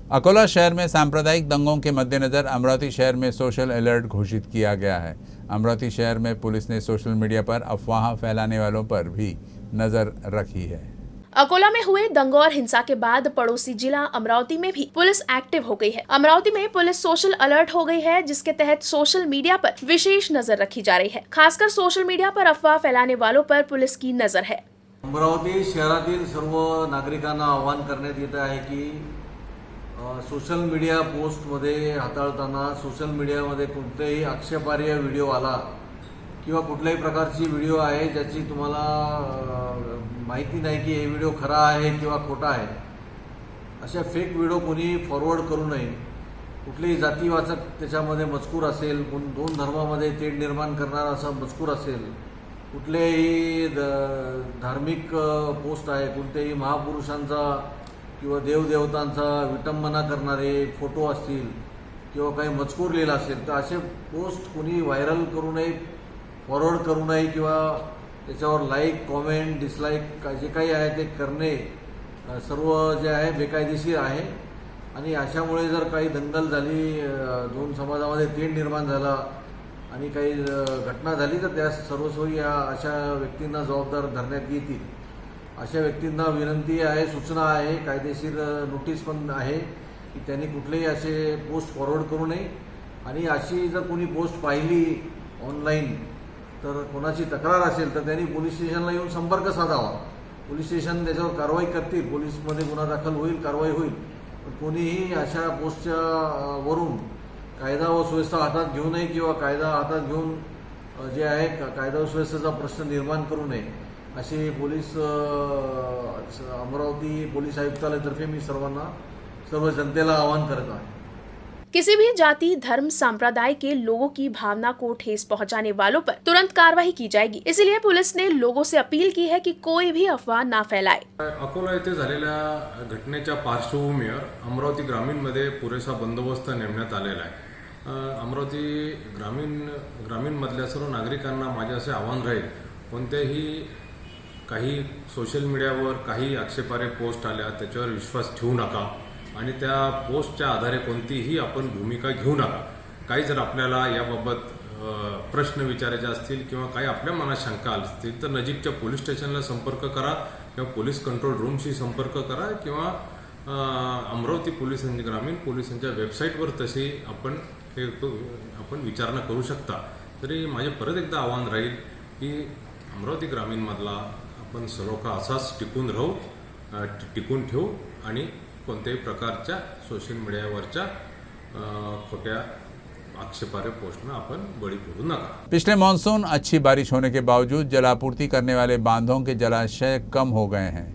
अकोला शहर में सांप्रदायिक दंगों के मद्देनज़र अमरावती शहर में सोशल अलर्ट घोषित किया गया है। अमरावती शहर में पुलिस ने सोशल मीडिया पर अफवाह फैलाने वालों पर भी नज़र रखी है। अकोला में हुए दंगों और हिंसा के बाद पड़ोसी जिला अमरावती में भी पुलिस एक्टिव हो गई है। अमरावती में पुलिस सोशल अलर्ट हो गई है, जिसके तहत सोशल मीडिया पर विशेष नजर रखी जा रही है। खासकर सोशल मीडिया पर अफवाह फैलाने वालों पर पुलिस की नजर है। अमरावती शहरातील सर्व नागरिकांना आवाहन करण्यात येत आहे की सोशल मीडिया पोस्टमध्ये हाताळताना सोशल मीडियामध्ये कोणतेही आक्षेपार्ह व्हिडिओ आला किंवा कुठल्याही प्रकारची व्हिडिओ आहे ज्याची तुम्हाला माहिती नाही की हे व्हिडिओ खरा आहे किंवा खोटा आहे, अशा फेक व्हिडिओ कोणी फॉरवर्ड करू नये। कुठलेही जातीवाचक त्याच्यामध्ये मजकूर असेल, दोन धर्मामध्ये तेढ निर्माण करणारा असा मजकूर असेल, कुठलेही धार्मिक पोस्ट आहे, कोणत्याही महापुरुषांचा किंवा देवदेवतांचा विटंबना करणारे फोटो असतील किंवा काही मजकूर लिहिला असेल तर असे पोस्ट कोणी व्हायरल करू नये, फॉरवर्ड करू नये किंवा त्याच्यावर लाईक, कॉमेंट, डिसलाईक जे काही आहे ते करणे सर्व जे आहे बेकायदेशीर आहे। आणि अशामुळे जर काही दंगल झाली, दोन समाजामध्ये तेढ निर्माण झाला आणि काही घटना झाली तर त्या सर्वस्वी अशा व्यक्तींना जबाबदार धरण्यात येतील। अशा व्यक्तींना विनंती आहे, सूचना आहे, कायदेशीर नोटीस पण आहे की त्यांनी कुठलेही असे पोस्ट फॉरवर्ड करू नये। आणि अशी जर कोणी पोस्ट पाहिली ऑनलाईन तर कोणाची तक्रार असेल तर त्यांनी पोलीस स्टेशनला येऊन संपर्क साधावा। पोलीस स्टेशन त्याच्यावर कारवाई करतील, पोलीसमध्ये गुन्हा दाखल होईल, कारवाई होईल। पण कोणीही अशा पोस्टच्या वरून कायदा व सुव्यवस्था हातात घेऊ नये किंवा कायदा हातात घेऊन जे आहे कायदा व सुव्यवस्थेचा प्रश्न निर्माण करू नये, असे पोलीस अमरावती पोलीस आयुक्तालयातर्फे मी सर्व जनतेला आवाहन करत आहे। किसी भी जाति, धर्म, संप्रदाय के लोगों की भावना को ठेस पहुंचाने वालों पर तुरंत कार्रवाई की जाएगी। इसलिए पुलिस ने लोगों से अपील की है कि कोई भी अफवाह ना फैलाए। अकोला येथे झालेल्या घटनेच्या पार्श्वभूमीवर अमरावती ग्रामीणमध्ये पुरेसा बंदोबस्त नेमण्यात आलेला आहे। अमरावती ग्रामीण मधल्या सर्व नागरिकांना माझे असे आवाहन राहील, कोणत्याही काही सोशल मीडियावर काही आक्षेपार्ह पोस्ट आल्या त्याच्यावर विश्वास ठेवू नका आणि त्या पोस्टच्या आधारे कोणतीही आपण भूमिका घेऊ नका। काही जर आपल्याला याबाबत प्रश्न विचारायचे असतील किंवा काही आपल्या मनात शंका असतील तर नजीकच्या पोलीस स्टेशनला संपर्क करा किंवा पोलीस कंट्रोल रूमशी संपर्क करा किंवा अमरावती पोलिसांच्या ग्रामीण पोलिसांच्या वेबसाईटवर तशी आपण विचारणा करू शकता। तरी माझे परत एकदा आवाहन राहील की अमरावती ग्रामीणमधला आपण सलोखा असाच टिकून ठेवू आणि कोणत्याही प्रकारच्या सोशल मीडियावरच्या खोट्या आक्षेपार्ह पोस्टना अपन बड़ी पड़ू नका। पिछले मानसून अच्छी बारिश होने के बावजूद जलापूर्ति करने वाले बांधों के जलाशय कम हो गए हैं।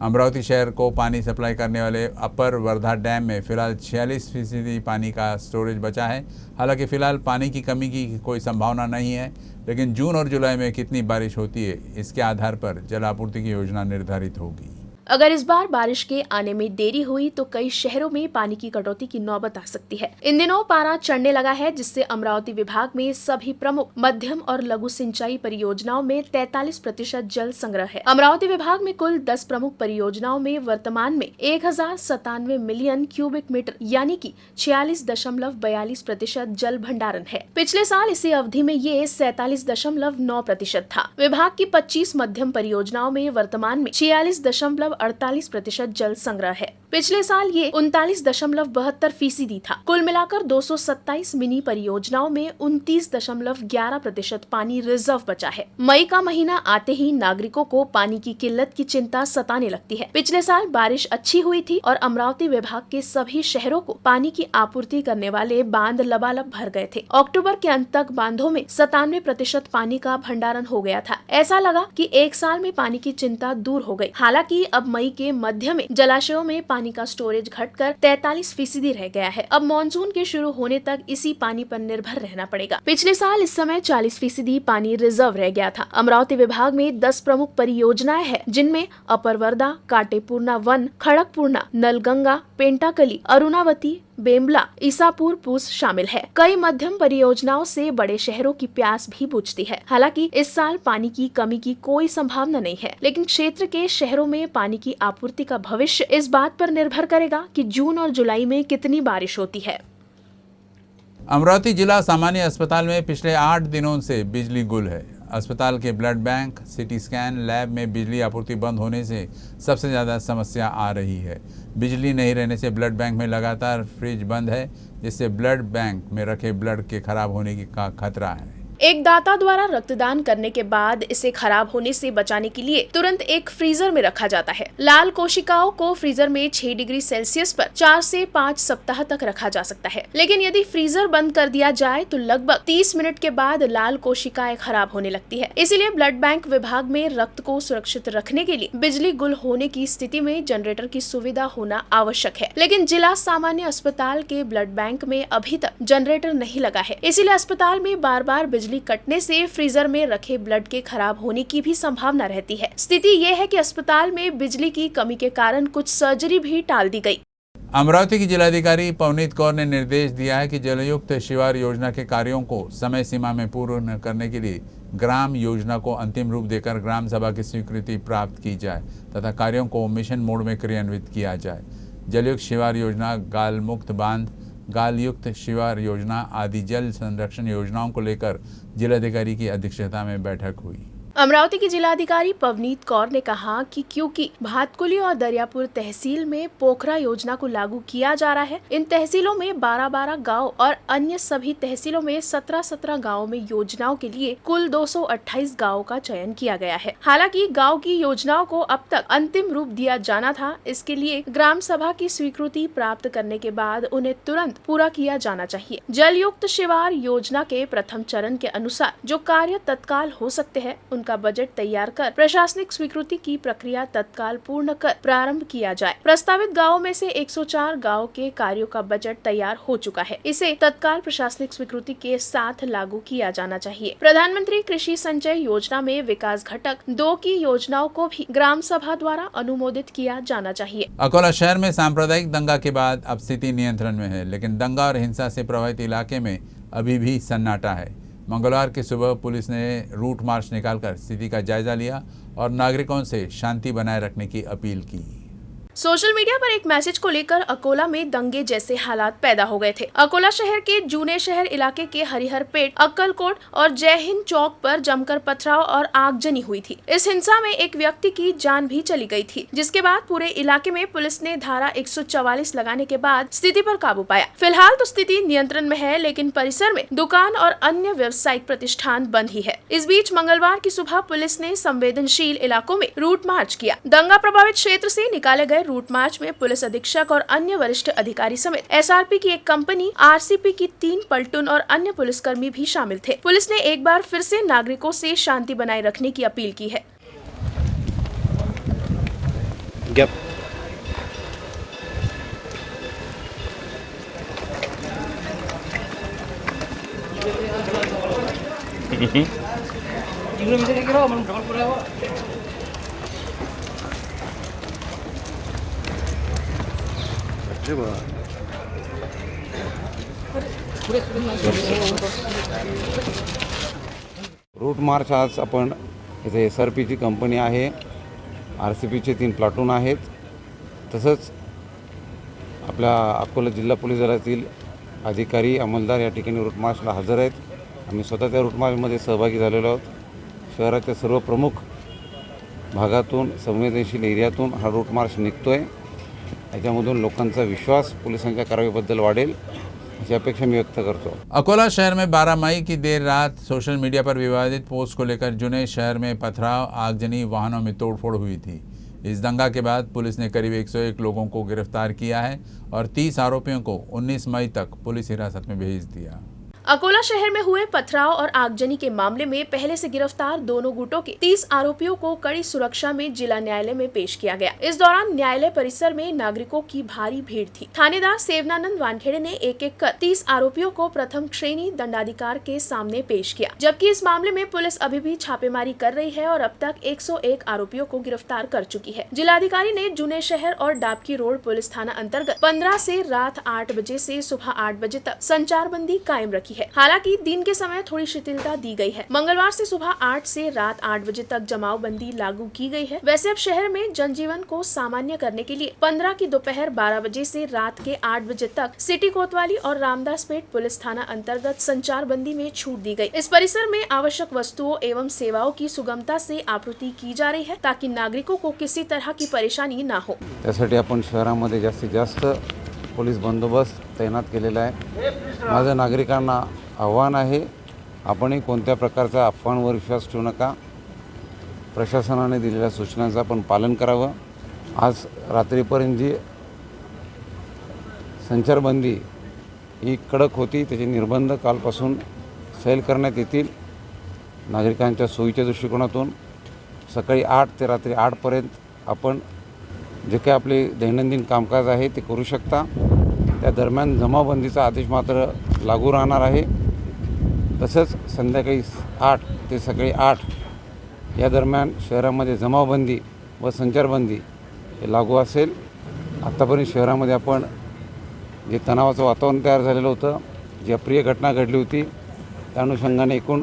अमरावती शहर को पानी सप्लाई करने वाले अपर वर्धा डैम में फिलहाल 46% पानी का स्टोरेज बचा है। हालांकि फिलहाल पानी की कमी की कोई संभावना नहीं है, लेकिन जून और जुलाई में कितनी बारिश होती है इसके आधार पर जलापूर्ति की योजना निर्धारित होगी। अगर इस बार बारिश के आने में देरी हुई तो कई शहरों में पानी की कटौती की नौबत आ सकती है। इन दिनों पारा चढ़ने लगा है, जिससे अमरावती विभाग में सभी प्रमुख मध्यम और लघु सिंचाई परियोजनाओं में 43% जल संग्रह है। अमरावती विभाग में कुल 10 प्रमुख परियोजनाओं में वर्तमान में 1097 मिलियन क्यूबिक मीटर यानी कि 46.42% जल भंडारण है। पिछले साल इसी अवधि में ये 47.9% था। विभाग की 25 मध्यम परियोजनाओं में वर्तमान में 46.48% जल संग्रह है। पिछले साल ये 39.72% था। कुल मिलाकर 227 मिनी परियोजनाओं में 29.11% पानी रिजर्व बचा है। मई का महीना आते ही नागरिकों को पानी की किल्लत की चिंता सताने लगती है। पिछले साल बारिश अच्छी हुई थी और अमरावती विभाग के सभी शहरों को पानी की आपूर्ति करने वाले बांध लबालब भर गए थे। अक्टूबर के अंत तक बांधों में 97% पानी का भंडारण हो गया था। ऐसा लगा कि एक साल में पानी की चिंता दूर हो गई। हालांकि अब मई के मध्य में जलाशयों में पानी का स्टोरेज घटकर 43% रह गया है। अब मानसून के शुरू होने तक इसी पानी पर निर्भर रहना पड़ेगा। पिछले साल इस समय 40% पानी रिजर्व रह गया था। अमरावती विभाग में 10 प्रमुख परियोजनाएं हैं, जिनमें अपर वर्धा, काटेपूर्णा 1, खड़कपूर्णा, नलगंगा, पेंटाकली, अरुणावती, बेमला, ईसापुर, पूस शामिल है। कई मध्यम परियोजनाओं से बड़े शहरों की प्यास भी बुझती है। हालांकि इस साल पानी की कमी की कोई संभावना नहीं है, लेकिन क्षेत्र के शहरों में पानी की आपूर्ति का भविष्य इस बात पर निर्भर करेगा कि जून और जुलाई में कितनी बारिश होती है। अमरावती जिला सामान्य अस्पताल में पिछले 8 दिनों से बिजली गुल है। अस्पताल के blood bank, CT scan lab में बिजली आपूर्ति बंद होने से सबसे ज़्यादा समस्या आ रही है। बिजली नहीं रहने से ब्लड बैंक में लगातार फ्रिज बंद है, जिससे ब्लड बैंक में रखे ब्लड के खराब होने का खतरा है। एक दाता द्वारा रक्तदान करने के बाद इसे खराब होने से बचाने के लिए तुरंत एक फ्रीजर में रखा जाता है। लाल कोशिकाओं को फ्रीजर में 6 डिग्री सेल्सियस पर 4 से 5 सप्ताह तक रखा जा सकता है, लेकिन यदि फ्रीजर बंद कर दिया जाए तो लगभग 30 मिनट के बाद लाल कोशिकाएं खराब होने लगती है। इसीलिए ब्लड बैंक विभाग में रक्त को सुरक्षित रखने के लिए बिजली गुल होने की स्थिति में जनरेटर की सुविधा होना आवश्यक है, लेकिन जिला सामान्य अस्पताल के ब्लड बैंक में अभी तक जनरेटर नहीं लगा है। इसीलिए अस्पताल में बार बार बिजली कटने से फ्रीजर में रखे ब्लड के खराब होने की भी संभावना रहती है। स्थिति ये है कि अस्पताल में बिजली की कमी के कारण कुछ सर्जरी भी टाल दी गई। अमरावती की जिलाधिकारी पवनीत कौर ने निर्देश दिया है कि जलयुक्त शिवार योजना के कार्यों को समय सीमा में पूर्ण करने के लिए ग्राम योजना को अंतिम रूप देकर ग्राम सभा की स्वीकृति प्राप्त की जाए तथा कार्यों को मिशन मोड में क्रियान्वित किया जाए। जलयुक्त शिवार योजना, गाल मुक्त बांध, गाल युक्त शिवार योजना आदि जल संरक्षण योजनाओं को लेकर जिलाधिकारी की अध्यक्षता में बैठक हुई। अमरावती की जिलाधिकारी पवनीत कौर ने कहा कि क्योंकि भातकुली और दरियापुर तहसील में पोखरा योजना को लागू किया जा रहा है, इन तहसीलों में 12-12 गांव और अन्य सभी तहसीलों में 17-17 गांवों में योजनाओं के लिए कुल 228 गांवों का चयन किया गया है। हालांकि गांव की योजनाओं को अब तक अंतिम रूप दिया जाना था। इसके लिए ग्राम सभा की स्वीकृति प्राप्त करने के बाद उन्हें तुरंत पूरा किया जाना चाहिए। जल युक्त शिवार योजना के प्रथम चरण के अनुसार जो कार्य तत्काल हो सकते हैं, उनका बजट तैयार कर प्रशासनिक स्वीकृति की प्रक्रिया तत्काल पूर्ण कर प्रारंभ किया जाए। प्रस्तावित गांवों में से 104 गांव के कार्यों का बजट तैयार हो चुका है। इसे तत्काल प्रशासनिक स्वीकृति के साथ लागू किया जाना चाहिए। प्रधानमंत्री कृषि संचय योजना में विकास घटक 2 की योजनाओं को भी ग्राम सभा द्वारा अनुमोदित किया जाना चाहिए। अकोला शहर में सांप्रदायिक दंगा के बाद अब स्थिति नियंत्रण में है, लेकिन दंगा और हिंसा से प्रभावित इलाके में अभी भी सन्नाटा है। मंगलवार की सुबह पुलिस ने रूट मार्च निकालकर स्थिति का जायजा लिया और नागरिकों से शांति बनाए रखने की अपील की। सोशल मीडिया पर एक मैसेज को लेकर अकोला में दंगे जैसे हालात पैदा हो गए थे। अकोला शहर के जूने शहर इलाके के हरिहरपेट, अक्कलकोट और जय हिंद चौक पर जमकर पथराव और आगजनी हुई थी। इस हिंसा में एक व्यक्ति की जान भी चली गई थी, जिसके बाद पूरे इलाके में पुलिस ने धारा 144 लगाने के बाद स्थिति पर काबू पाया। फिलहाल तो स्थिति नियंत्रण में है, लेकिन परिसर में दुकान और अन्य व्यावसायिक प्रतिष्ठान बंद ही है। इस बीच मंगलवार की सुबह पुलिस ने संवेदनशील इलाकों में रूट मार्च किया। दंगा प्रभावित क्षेत्र से निकाले गए रूट मार्च में पुलिस अधीक्षक और अन्य वरिष्ठ अधिकारी समेत एसआरपी की एक कंपनी, आरसीपी की 3 पलटून और अन्य पुलिसकर्मी भी शामिल थे। पुलिस ने एक बार फिर से नागरिकों से शांति बनाए रखने की अपील की है। रूट मार्च आज आपण इथे एसआरपीची कंपनी आहे, आरसीपीचे 3 प्लाटून आहेत, तसंच आपल्या अकोला जिल्हा पोलीस दलातील अधिकारी, अंमलदार या ठिकाणी रूट मार्चला हजर आहेत। आम्ही स्वतः त्या रूट मार्चमध्ये सहभागी झालेलो आहोत। शहराच्या सर्व प्रमुख भागातून, संवेदनशील एरियातून हा रूट मार्च निघतोय। याच्यामधून लोकांचा विश्वास पोलिसांच्या कारवाईबद्दल वाढेल अशी अपेक्षा मैं व्यक्त करता हूँ। अकोला शहर में 12 मई की देर रात सोशल मीडिया पर विवादित पोस्ट को लेकर जुने शहर में पथराव, आगजनी, वाहनों में तोड़फोड़ हुई थी। इस दंगा के बाद पुलिस ने करीब 101 लोगों को गिरफ्तार किया है और 30 आरोपियों को 19 मई तक पुलिस हिरासत में भेज दिया। अकोला शहर में हुए पथराव और आगजनी के मामले में पहले से गिरफ्तार दोनों गुटों के 30 आरोपियों को कड़ी सुरक्षा में जिला न्यायालय में पेश किया गया। इस दौरान न्यायालय परिसर में नागरिकों की भारी भीड़ थी। थानेदार सेवनानंद वानखेड़े ने एक एक कर 30 आरोपियों को प्रथम श्रेणी दंडाधिकार के सामने पेश किया, जबकि इस मामले में पुलिस अभी भी छापेमारी कर रही है और अब तक 101 आरोपियों को गिरफ्तार कर चुकी है। जिलाधिकारी ने जूने शहर और डाबकी रोड पुलिस थाना अंतर्गत 15 से रात 8 बजे से सुबह 8 बजे तक संचारबंदी कायम रखी है। हालांकि दिन के समय थोड़ी शिथिलता दी गई है। मंगलवार से सुबह 8 से रात 8 बजे तक जमावबंदी लागू की गई है। वैसे अब शहर में जनजीवन को सामान्य करने के लिए 15 की दोपहर 12 बजे से रात के 8 बजे तक सिटी कोतवाली और रामदासपेट पुलिस थाना अंतर्गत संचारबंदी में छूट दी गई। इस परिसर में आवश्यक वस्तुओं एवं सेवाओं की सुगमता से आपूर्ति की जा रही है ताकि नागरिकों को किसी तरह की परेशानी न हो। त्यासाठी आपण शहरामध्ये जास्तीत जास्त पोलीस बंदोबस्त तैनात केलेला आहे। माझं नागरिकांना आव्हान आहे, आपणही कोणत्या प्रकारच्या अफवांवर विश्वास ठेवू नका। प्रशासनाने दिलेल्या सूचनांचं आपण पालन करावं। आज रात्रीपर्यंत जी संचारबंदी ही कडक होती, त्याचे निर्बंध कालपासून सैल करण्यात येतील। नागरिकांच्या सोयीच्या दृष्टिकोनातून सकाळी 8 ते रात्री 8 पर्यंत आपण जे काही आपले दैनंदिन कामकाज आहे ते करू शकता। त्या दरम्यान जमावबंदीचा आदेश मात्र लागू राहणार आहे। तसंच संध्याकाळी 8 ते सकाळी 8 या दरम्यान शहरामध्ये जमावबंदी व संचारबंदी हे लागू असेल। आत्तापर्यंत शहरामध्ये आपण जे तणावाचं वातावरण तयार झालेलं होतं, जी अप्रिय घटना घडली होती, त्या अनुषंगाने एकूण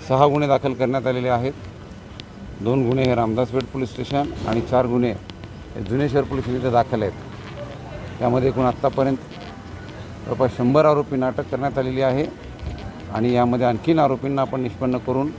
6 गुन्हे दाखल करण्यात आलेले आहेत। 2 गुन्हे हे रामदासपेठ पोलीस स्टेशन आणि 4 गुन्हे हे जुने शहर पोलीस स्टेशन दाखल आहेत। त्यामध्ये एकूण आत्तापर्यंत जवळपास 100 आरोपींना अटक करण्यात आलेली आहे आणि यामध्ये आणखीन आरोपींना आपण निष्पन्न करून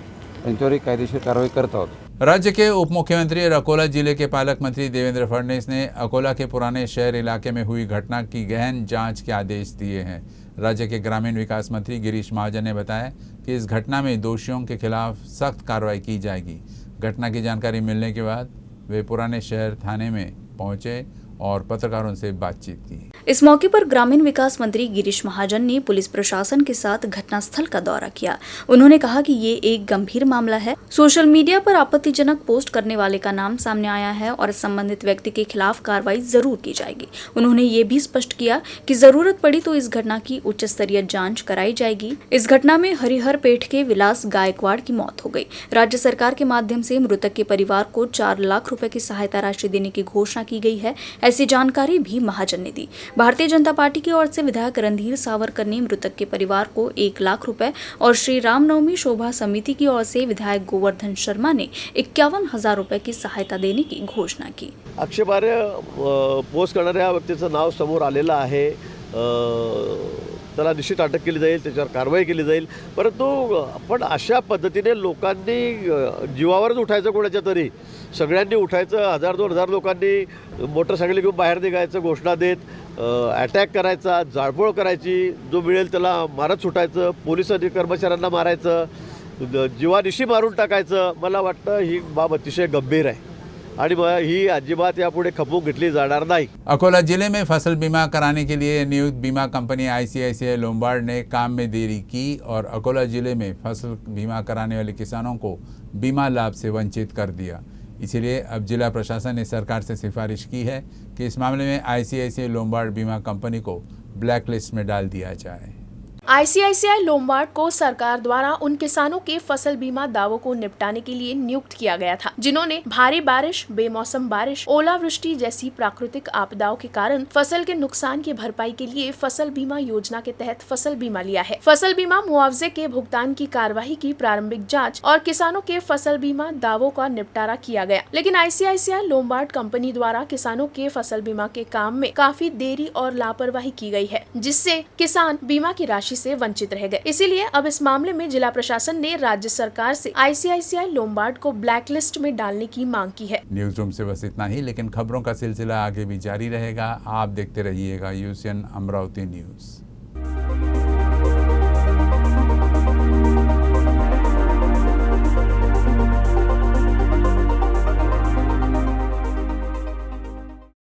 त्यांच्यावरही कायदेशीर कारवाई करत आहोत। राज्य के उप मुख्यमंत्री और अकोला जिले के पालक मंत्री देवेंद्र फडणवीस ने अकोला के पुराने शहर इलाके में हुई घटना की गहन जांच के आदेश दिए हैं। राज्य के ग्रामीण विकास मंत्री गिरीश महाजन ने बताया कि इस घटना में दोषियों के खिलाफ सख्त कार्रवाई की जाएगी। घटना की जानकारी मिलने के बाद वे पुराने शहर थाने में पहुंचे और पत्रकारों से बातचीत की। इस मौके पर ग्रामीण विकास मंत्री गिरीश महाजन ने पुलिस प्रशासन के साथ घटनास्थल का दौरा किया। उन्होंने कहा कि ये एक गंभीर मामला है। सोशल मीडिया पर आपत्तिजनक पोस्ट करने वाले का नाम सामने आया है और संबंधित व्यक्ति के खिलाफ कार्रवाई जरूर की जाएगी। उन्होंने ये भी स्पष्ट किया कि जरूरत पड़ी तो इस घटना की उच्च स्तरीय जांच कराई जाएगी। इस घटना में हरिहर पेठ के विलास गायकवाड़ की मौत हो गई। राज्य सरकार के माध्यम से मृतक के परिवार को 4 लाख रुपए की सहायता राशि देने की घोषणा की गई है, ऐसी जानकारी भी महाजन ने दी। भारतीय जनता पार्टी की ओर से विधायक रणधीर सावरकर ने मृतक के परिवार को 1 लाख रुपए और श्री रामनवमी शोभा समिति की ओर से विधायक गोवर्धन शर्मा ने 51,000 रुपए की सहायता देने की घोषणा की। आक्षेपार्ह पोस्ट करणाऱ्या व्यक्तीचं नाव समोर आलेलं आहे। त्याला निश्चित अटक केली जाईल, त्याच्यावर कारवाई केली जाईल। परंतु आपण अशा पद्धतीने लोकांनी जीवावरच उठायचं, कोणाच्या तरी सगळ्यांनी उठायचं। 1000-2000 लोकांनी मोटरसायकल घेऊन बाहेर निघायचं, घोषणा देत अटॅक करायचा, जाळपोळ करायची, जो मिळेल त्याला मारत सुटायचं, पोलीस कर्मचाऱ्यांना मारायचं, जीवानिशी मारून टाकायचं। मला वाटतं ही बाब अतिशय गंभीर आहे आणि ही अजिबात यापुढे खपवून घेतली जाणार नाही। अकोला जिले में फसल बीमा कराने के लिए नियुक्त बीमा कंपनी ICICI लोम्बार्ड ने काम में देरी की और अकोला जिले में फसल बीमा कराने वाले किसानों को बीमा लाभ से वंचित कर दिया। इसीलिए अब जिला प्रशासन ने सरकार से सिफारिश की है कि इस मामले में ICICI लोम्बार्ड बीमा कंपनी को ब्लैक लिस्ट में डाल दिया जाए। ICICI लोम्बार्ड को सरकार द्वारा उन किसानों के फसल बीमा दावों को निपटाने के लिए नियुक्त किया गया था जिन्होंने भारी बारिश, बेमौसम बारिश, ओलावृष्टि जैसी प्राकृतिक आपदाओं के कारण फसल के नुकसान की भरपाई के लिए फसल बीमा योजना के तहत फसल बीमा लिया है। फसल बीमा मुआवजे के भुगतान की कार्यवाही की प्रारंभिक जांच और किसानों के फसल बीमा दावों का निपटारा किया गया, लेकिन ICICI लोम्बार्ड कंपनी द्वारा किसानों के फसल बीमा के काम में काफी देरी और लापरवाही की गई है, जिससे किसान बीमा की राशि से वंचित रह गए। इसीलिए अब इस मामले में जिला प्रशासन ने राज्य सरकार से ICICI लोम्बार्ड को ब्लैक लिस्ट में डालने की मांग की है। न्यूज रूम से बस इतना ही, लेकिन खबरों का सिलसिला आगे भी जारी रहेगा। आप देखते रहिएगा UCN अमरावती न्यूज।